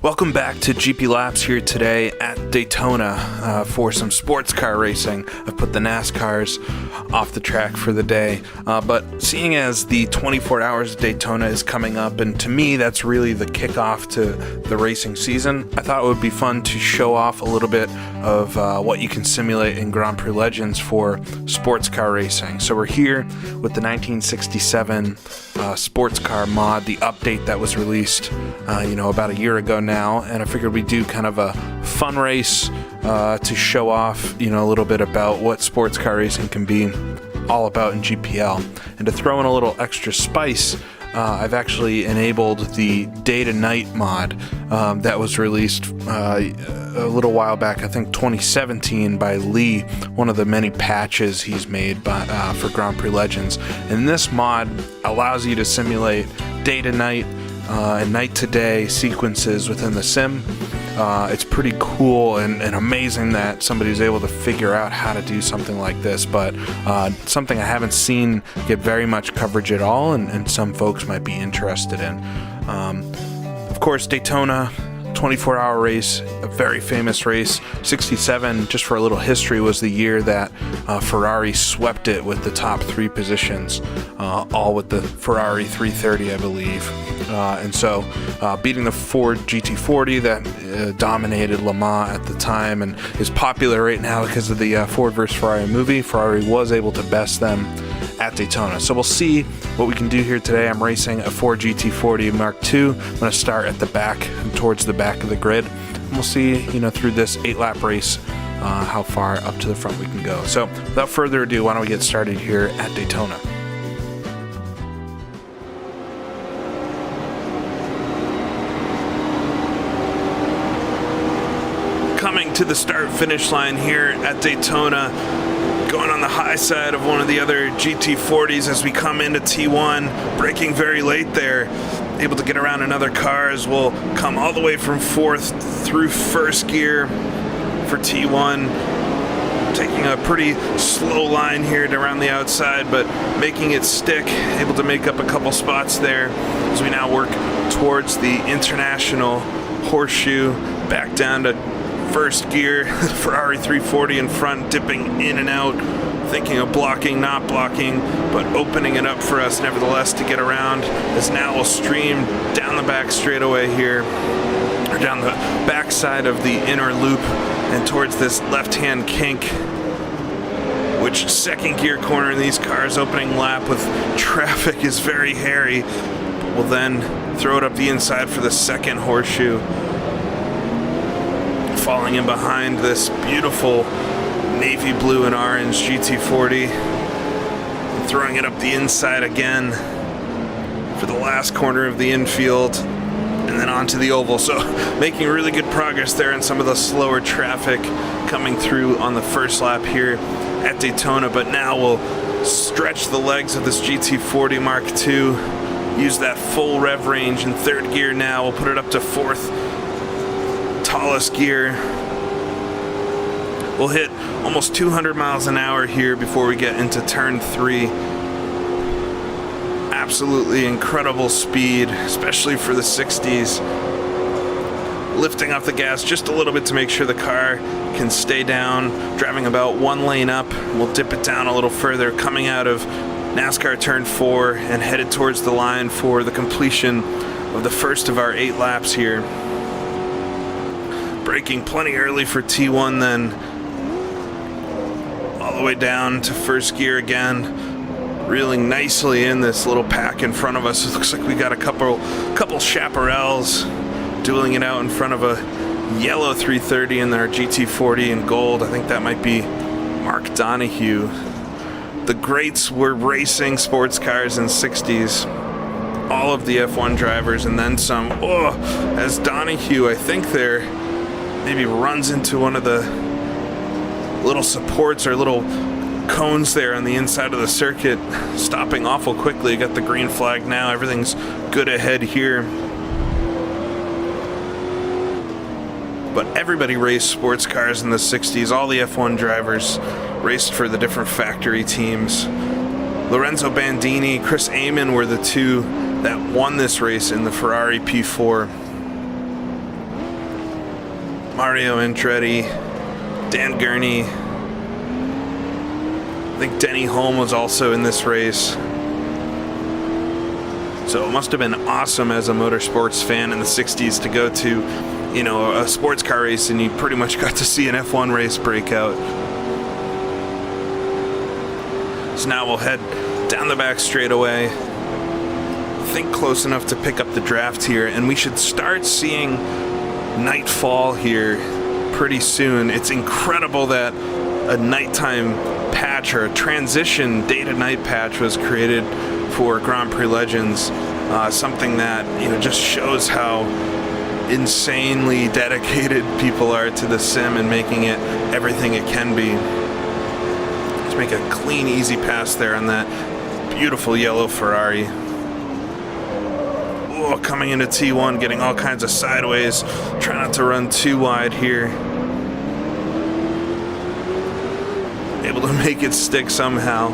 Welcome back to GPLaps here today at Daytona for some sports car racing. I've put the NASCARs off the track for the day, but seeing as the 24 hours of Daytona is coming up, and to me that's really the kickoff to the racing season, I thought it would be fun to show off a little bit of what you can simulate in Grand Prix Legends for sports car racing. So we're here with the 1967 sports car mod, the update that was released about a year ago now, and I figured we'd do kind of a fun race to show off a little bit about what sports car racing can be all about in GPL. And to throw in a little extra spice, I've actually enabled the day to night mod that was released a little while back, I think 2017, by Lee, one of the many patches he's made for Grand Prix Legends. And this mod allows you to simulate day to night and night to day sequences within the sim. It's pretty cool and amazing that somebody's able to figure out how to do something like this, but something I haven't seen get very much coverage at all, and some folks might be interested in. Of course, Daytona, 24-hour race, a very famous race. 67, just for a little history, was the year that Ferrari swept it with the top three positions, all with the Ferrari 330, I believe. And so beating the Ford GT40 that dominated Le Mans at the time and is popular right now because of the Ford vs. Ferrari movie, Ferrari was able to best them at Daytona. So we'll see what we can do here today. I'm racing a Ford GT40 Mark II. I'm going to start at the back, towards the back of the grid. And we'll see, through this 8-lap race, how far up to the front we can go. So without further ado, why don't we get started here at Daytona. Coming to the start-finish line here at Daytona, going on the high side of one of the other GT40s as we come into T1, braking very late there, able to get around another car as we'll come all the way from fourth through first gear for T1, taking a pretty slow line here around the outside, but making it stick, able to make up a couple spots there as we now work towards the international horseshoe, back down to first gear. Ferrari 340 in front, dipping in and out, thinking of blocking, not blocking, but opening it up for us nevertheless to get around, as now we'll stream down the back straightaway here, or down the back side of the inner loop and towards this left-hand kink, which second gear corner in these cars, opening lap with traffic, is very hairy. We'll then throw it up the inside for the second horseshoe, falling in behind this beautiful navy blue and orange GT40, and throwing it up the inside again for the last corner of the infield, and then onto the oval. So making really good progress there in some of the slower traffic coming through on the first lap here at Daytona, but now we'll stretch the legs of this GT40 Mark II, use that full rev range in third gear now. We'll put it up to fourth, tallest gear. We'll hit almost 200 miles an hour here before we get into turn 3. Absolutely incredible speed, especially for the 60s. Lifting off the gas just a little bit to make sure the car can stay down, driving about one lane up. We'll dip it down a little further, coming out of NASCAR turn 4 and headed towards the line for the completion of the first of our 8 laps here. Braking plenty early for T1 then, all the way down to first gear again, reeling nicely in this little pack in front of us. It looks like we got a couple chaparrals dueling it out in front of a yellow 330 in our GT40 in gold. I think that might be Mark Donahue. The greats were racing sports cars in 60s. All of the F1 drivers and then some. Oh, as Donahue, I think there maybe runs into one of the little supports or little cones there on the inside of the circuit, stopping awful quickly. Got the green flag now. Everything's good ahead here. But everybody raced sports cars in the 60s. All the F1 drivers raced for the different factory teams. Lorenzo Bandini, Chris Amon were the two that won this race in the Ferrari P4. Mario Andretti, Dan Gurney. I think Denny Hulme was also in this race. So it must have been awesome as a motorsports fan in the 60s to go to, you know, a sports car race and you pretty much got to see an F1 race break out. So now we'll head down the back straightaway. I think close enough to pick up the draft here, and we should start seeing nightfall here pretty soon. It's incredible that a nighttime patch or a transition day to night patch was created for Grand Prix Legends. Something that, you know, just shows how insanely dedicated people are to the sim and making it everything it can be. Let's make a clean, easy pass there on that beautiful yellow Ferrari. Oh, coming into T1, getting all kinds of sideways. Try not to run too wide here. Able to make it stick somehow.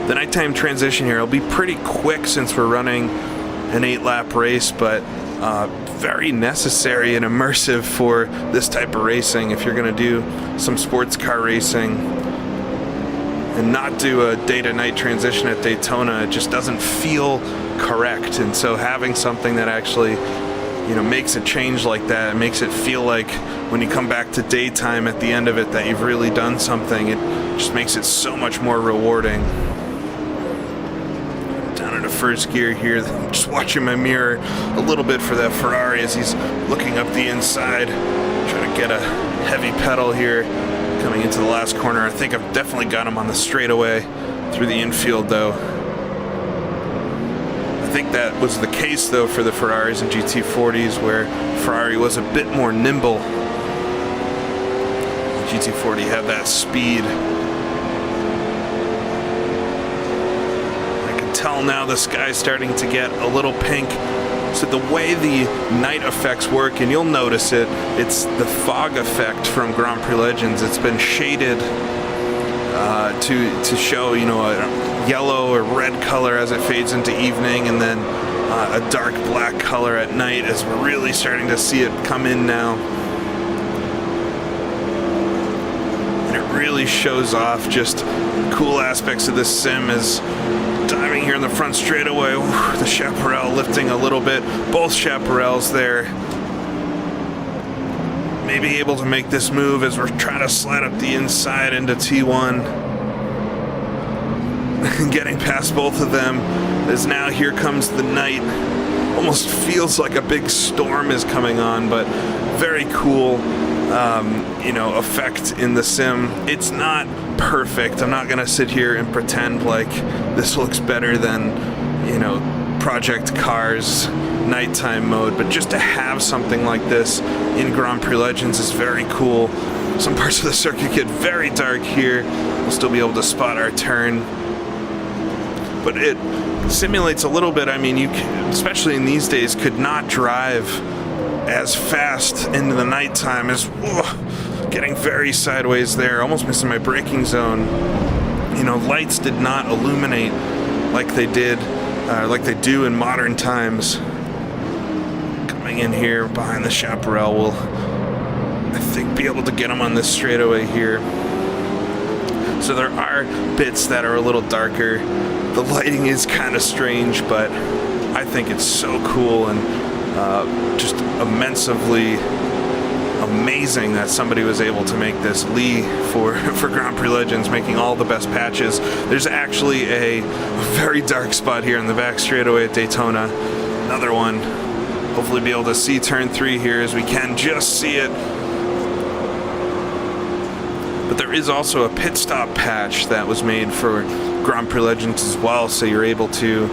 The nighttime transition here will be pretty quick since we're running an 8-lap race, but very necessary and immersive for this type of racing. If you're going to do some sports car racing and not do a day-to-night transition at Daytona, it just doesn't feel correct. And so having something that actually, you know, makes a change like that, makes it feel like when you come back to daytime at the end of it that you've really done something, it just makes it so much more rewarding. Down into first gear here, just watching my mirror a little bit for that Ferrari as he's looking up the inside, trying to get a heavy pedal here. Coming into the last corner, I think I've definitely got him on the straightaway through the infield though. I think that was the case though for the Ferraris and GT40s, where Ferrari was a bit more nimble. The GT40 had that speed. I can tell now the sky's starting to get a little pink. So the way the night effects work, and you'll notice it, it's the fog effect from Grand Prix Legends. It's been shaded to show, you know, a yellow or red color as it fades into evening, and then a dark black color at night as we're really starting to see it come in now. And it really shows off just cool aspects of this sim as diving here in the front straightaway. Ooh, the chaparral lifting a little bit. Both chaparrals there. Maybe able to make this move as we're trying to slide up the inside into T1. Getting past both of them as now here comes the night. Almost feels like a big storm is coming on, but very cool, you know, effect in the sim. It's not perfect. I'm not gonna sit here and pretend like this looks better than, you know, Project Cars nighttime mode, but just to have something like this in Grand Prix Legends is very cool. Some parts of the circuit get very dark here. We'll still be able to spot our turn, but it simulates a little bit. I mean, you can, especially in these days, could not drive as fast into the nighttime as getting very sideways there, almost missing my braking zone. You know, lights did not illuminate like they did, like they do in modern times. Coming in here behind the chaparral, we'll, I think, be able to get them on this straightaway here. So there are bits that are a little darker. The lighting is kind of strange, but I think it's so cool and just immensely amazing that somebody was able to make this. Lee for Grand Prix Legends, making all the best patches. There's actually a very dark spot here in the back straightaway at Daytona. Another one. Hopefully be able to see turn 3 here as we can just see it. But there is also a pit stop patch that was made for Grand Prix Legends as well, so you're able to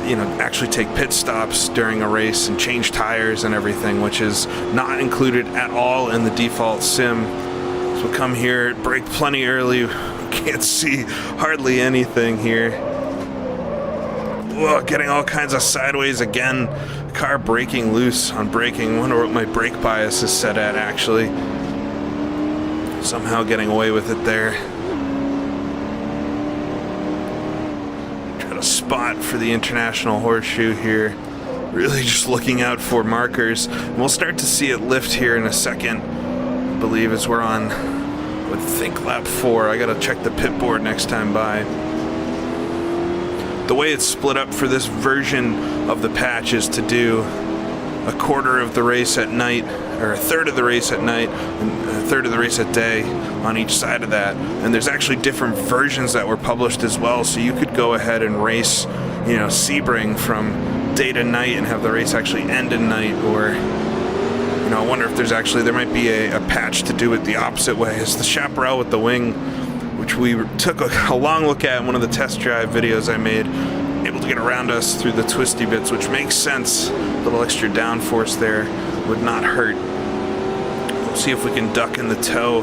you know, actually take pit stops during a race and change tires and everything, which is not included at all in the default sim. So we'll come here, brake plenty early. Can't see hardly anything here. Whoa, getting all kinds of sideways again. Car braking loose on braking. Wonder what my brake bias is set at actually. Somehow getting away with it there. Try to spot for the international horseshoe here. really just looking out for markers. And we'll start to see it lift here in a second, I believe, as we're on, I think, lap 4. I gotta check the pit board next time by. The way it's split up for this version of the patch is to do a quarter of the race at night, or a third of the race at night, and a third of the race at day on each side of that. And there's actually different versions that were published as well, so you could go ahead and race, you know, Sebring from day to night and have the race actually end at night. Or, you know, I wonder if there might be a patch to do it the opposite way. It's the Chaparral with the wing, which we took a long look at in one of the test drive videos I made, able to get around us through the twisty bits, which makes sense. A little extra downforce there would not hurt. We'll see if we can duck in the toe,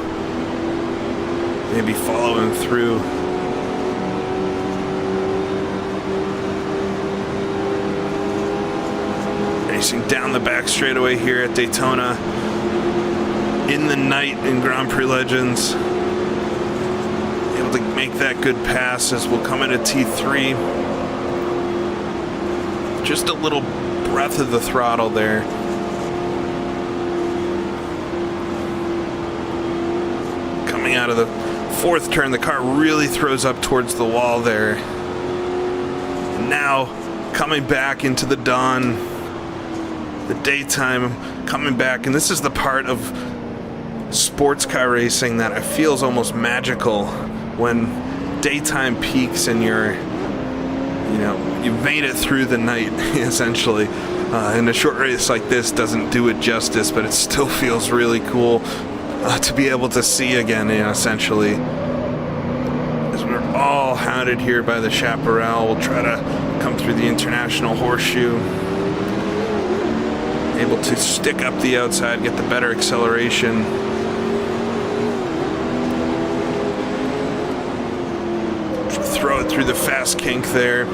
maybe follow him through. Racing down the back straightaway here at Daytona in the night in Grand Prix Legends. Able to make that good pass as we'll come into T3. Just a little breath of the throttle there. Coming out of the 4th turn, the car really throws up towards the wall there. And now coming back into the dawn, the daytime, coming back, and this is the part of sports car racing that I feel is almost magical, when daytime peaks and you've made it through the night, essentially. And a short race like this doesn't do it justice, but it still feels really cool to be able to see again, essentially. As we're all hounded here by the Chaparral, we'll try to come through the International Horseshoe. Able to stick up the outside, get the better acceleration. Throw it through the fast kink there.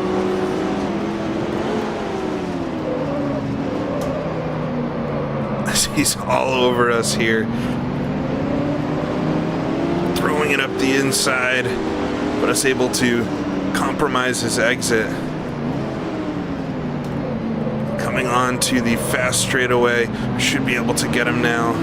He's all over us here. Throwing it up the inside, but us able to compromise his exit. Coming on to the fast straightaway. Should be able to get him now.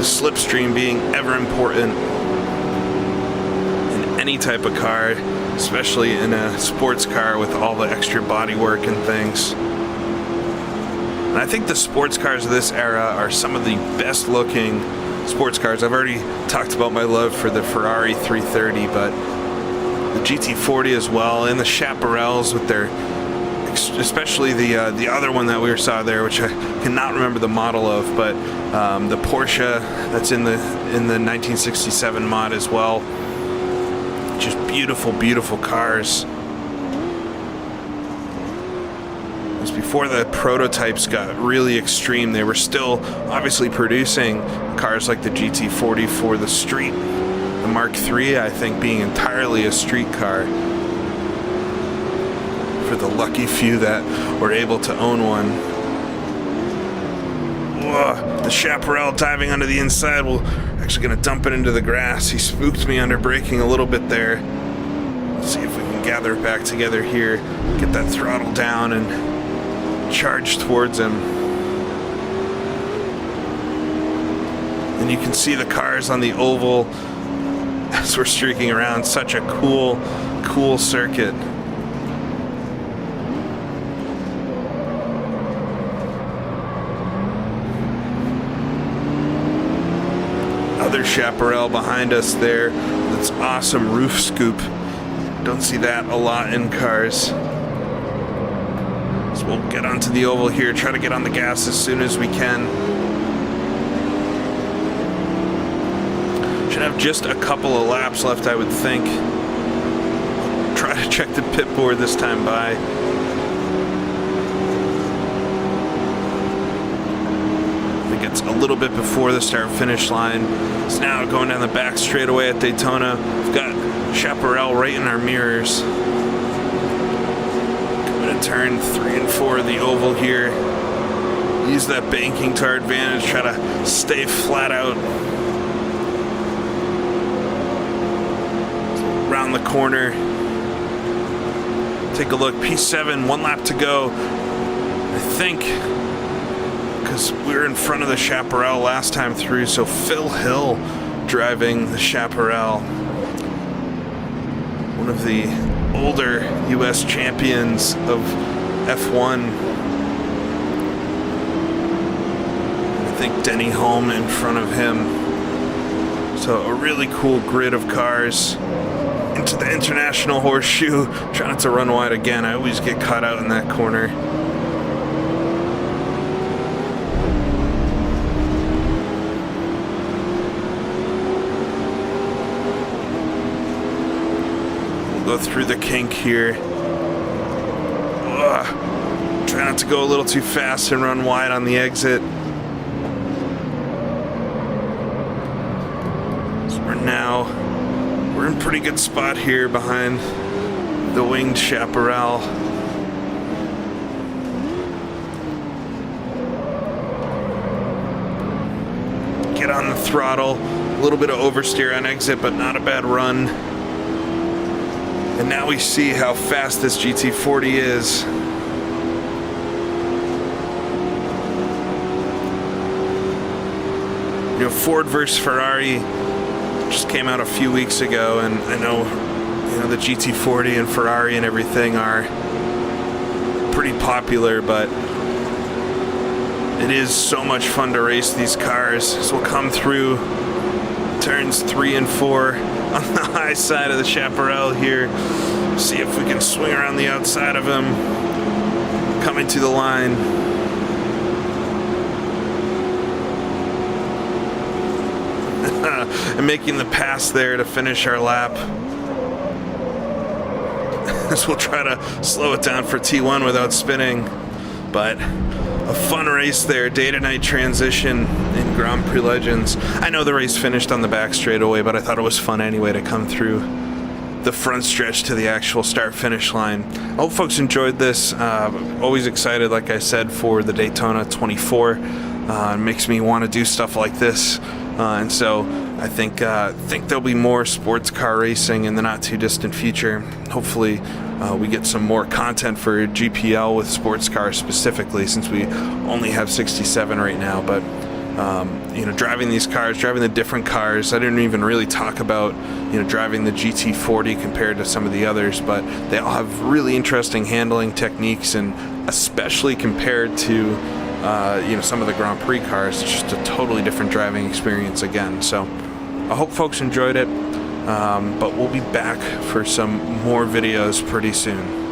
Slipstream being ever important in any type of car, especially in a sports car with all the extra bodywork and things. And I think the sports cars of this era are some of the best looking sports cars. I've already talked about my love for the Ferrari 330, but the GT40 as well, and the Chaparrals with their, especially the other one that we saw there, which I cannot remember the model of, but the Porsche that's in the 1967 mod as well. Just beautiful, beautiful cars. It was before the prototypes got really extreme. They were still obviously producing cars like the GT40 for the street. The Mark III, I think, being entirely a street car, for the lucky few that were able to own one. Whoa, the Chaparral diving onto the inside. We're actually going to dump it into the grass. He spooked me under braking a little bit there. Let's see if we can gather it back together here, get that throttle down and charge towards him. And you can see the cars on the oval as we're streaking around. Such a cool, cool circuit. Other Chaparral behind us there. That's awesome roof scoop. Don't see that a lot in cars. So we'll get onto the oval here, try to get on the gas as soon as we can. Should have just a couple of laps left, I would think. Try to check the pit board this time by. I think it's a little bit before the start-finish line. It's now going down the back straightaway at Daytona. We've got Chaparral right in our mirrors. Coming to turn 3 and 4 of the oval here. Use that banking to our advantage, try to stay flat out. the corner. Take a look, P7, 1 lap to go. I think, because we were in front of the Chaparral last time through, so Phil Hill driving the Chaparral. One of the older U.S. champions of F1. I think Denny Hulme in front of him. So a really cool grid of cars into the International Horseshoe. Try not to run wide again. I always get caught out in that corner. We'll go through the kink here. Ugh. Try not to go a little too fast and run wide on the exit. We're in pretty good spot here behind the winged Chaparral. Get on the throttle. A little bit of oversteer on exit, but not a bad run. And now we see how fast this GT40 is. You know, Ford versus Ferrari just came out a few weeks ago, and I know, you know, the GT40 and Ferrari and everything are pretty popular, but it is so much fun to race these cars. So we'll come through turns 3 and 4 on the high side of the Chaparral here. See if we can swing around the outside of him. Coming to the line. And making the pass there to finish our lap. So we'll try to slow it down for T1 without spinning. But a fun race there, day to night transition in Grand Prix Legends. I know the race finished on the back straightaway, but I thought it was fun anyway to come through the front stretch to the actual start finish line. I hope folks enjoyed this. Always excited, like I said, for the Daytona 24. It makes me want to do stuff like this. And so I think there'll be more sports car racing in the not too distant future. Hopefully we get some more content for GPL with sports cars specifically, since we only have 67 right now. But you know, driving these cars, driving the different cars. I didn't even really talk about, you know, driving the GT40 compared to some of the others, but they all have really interesting handling techniques, and especially compared to you know, some of the Grand Prix cars, it's just a totally different driving experience again. So I hope folks enjoyed it, but we'll be back for some more videos pretty soon.